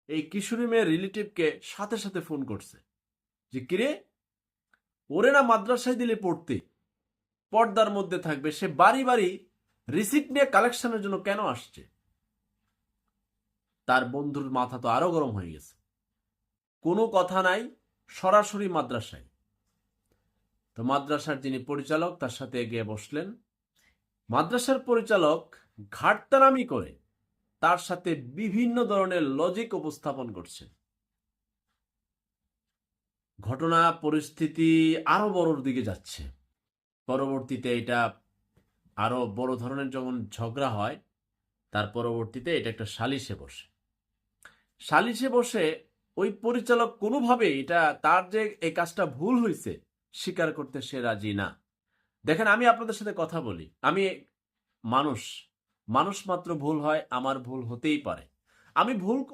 এই কিশোরী মেয়ের রিলেটিভকে সাথে সাথে ফোন করছে যে কিরে, ওরে না মাদ্রাসায় দিলে পড়তে, পর্দার মধ্যে থাকবে, সে বাড়ি বাড়ি রিসিপ্ট নিয়ে কালেকশনের জন্য কেন আসছে? তার বন্ধুর মাথা তো আরো গরম হয়ে গেছে। কোনো কথা নাই, সরাসরি মাদ্রাসায়। তো মাদ্রাসার যিনি পরিচালক তার সাথে গিয়ে বসলেন। মাদ্রাসার পরিচালক ঘাটতারামি করে তার সাথে বিভিন্ন ধরনের লজিক উপস্থাপন করছে। ঘটনা পরিস্থিতি আরো বড়র দিকে যাচ্ছে। পরবর্তীতে এটা আরো বড় ধরনের যখন ঝগড়া হয়, তার পরবর্তীতে এটা একটা সালিশে বসে। সালিশে বসে ওই পরিচালক কোনোভাবে এটা তার যে এই কাজটা ভুল হয়েছে স্বীকার করতে সে রাজি না। দেখেন, আমি আপনাদের সাথে কথা বলি, আমি মানুষ মাত্র ভুল হয়, আমার ভুল হতেই পারে। আমি ভুল